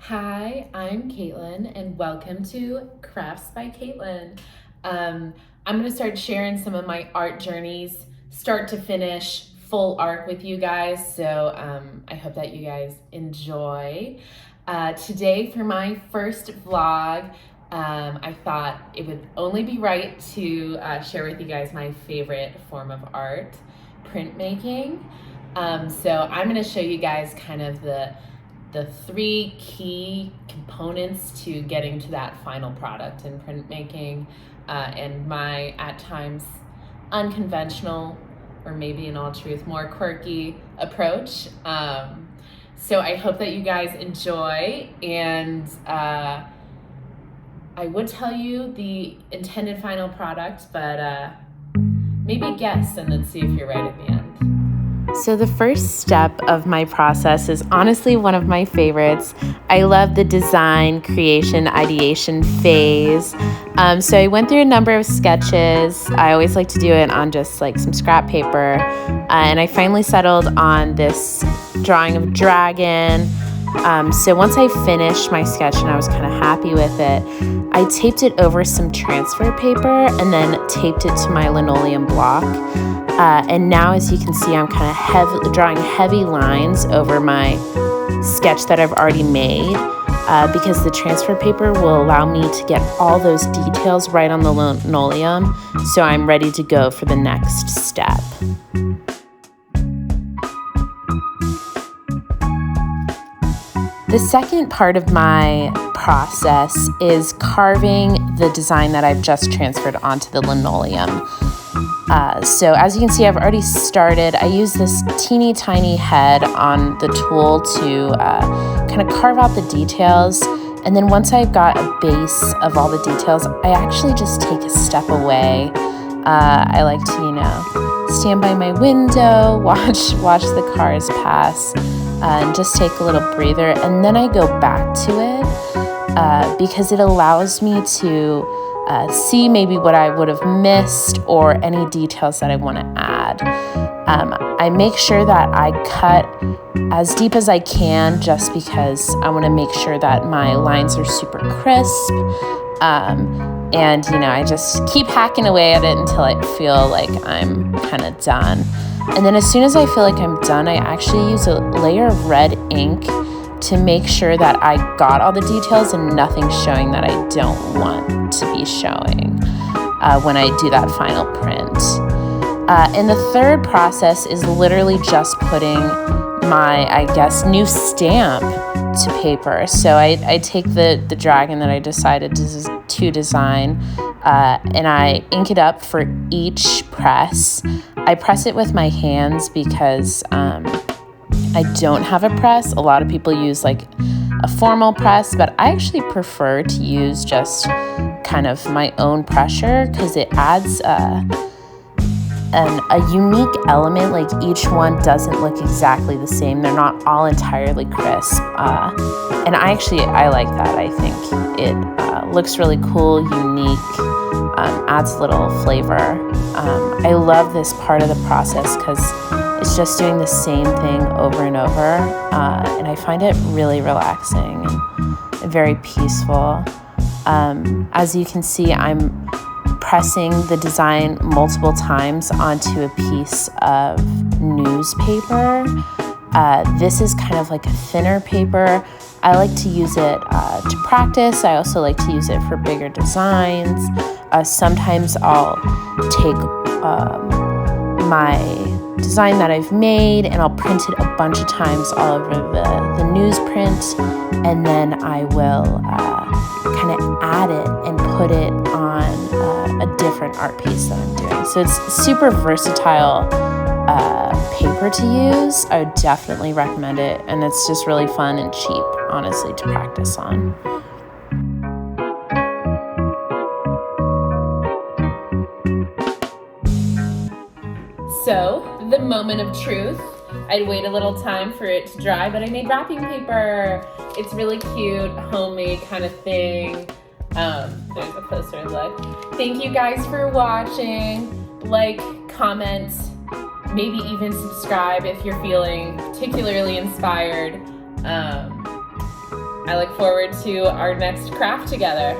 Hi, I'm Caitlin, and welcome to Crafts by Caitlin. I'm going to start sharing some of my art journeys, start to finish, full art with you guys. So I hope that you guys enjoy. Today, for my first vlog, I thought it would only be right to share with you guys my favorite form of art, printmaking. So I'm going to show you guys kind of the three key components to getting to that final product in printmaking, and my at times unconventional, or maybe in all truth more quirky approach. So I hope that you guys enjoy, and I would tell you the intended final product, but maybe guess and then see if you're right at the end. So the first step of my process is honestly one of my favorites. I love the design, creation, ideation phase. So I went through a number of sketches. I always like to do it on just like some scrap paper. And I finally settled on this drawing of a dragon. So once I finished my sketch and I was kind of happy with it, I taped it over some transfer paper and then taped it to my linoleum block. And now, as you can see, I'm kind of drawing heavy lines over my sketch that I've already made, because the transfer paper will allow me to get all those details right on the linoleum, so I'm ready to go for the next step. The second part of my process is carving the design that I've just transferred onto the linoleum. So as you can see, I've already started. I use this teeny tiny head on the tool to kind of carve out the details. And then once I've got a base of all the details, I actually just take a step away. I like to, stand by my window, watch the cars pass, and just take a little breather. And then I go back to it because it allows me to see maybe what I would have missed or any details that I want to add. I make sure that I cut as deep as I can just because I want to make sure that my lines are super crisp. And I just keep hacking away at it until I feel like I'm kind of done. And then as soon as I feel like I'm done, I actually use a layer of red ink to make sure that I got all the details and nothing's showing that I don't want to be showing when I do that final print. And the third process is literally just putting my, new stamp to paper. So I take the dragon that I decided to design, and I ink it up for each press. I press it with my hands because I don't have a press. A lot of people use like a formal press, but I actually prefer to use just kind of my own pressure because it adds a unique element. Like each one doesn't look exactly the same. They're not all entirely crisp. And I like that. I think it looks really cool, unique, adds a little flavor. I love this part of the process because it's just doing the same thing over and over, and I find it really relaxing and very peaceful. As you can see, I'm pressing the design multiple times onto a piece of newspaper. This is kind of like a thinner paper. I like to use it to practice. I also like to use it for bigger designs. Sometimes I'll take my design that I've made and I'll print it a bunch of times all over the newsprint, and then I will kind of add it and put it on a different art piece that I'm doing. So it's super versatile paper to use. I would definitely recommend it, and it's just really fun and cheap, honestly, to practice on. So, the moment of truth. I'd wait a little time for it to dry, but I made wrapping paper. It's really cute, homemade kind of thing. There's a closer look. Thank you guys for watching. Like, comment, maybe even subscribe if you're feeling particularly inspired. I look forward to our next craft together.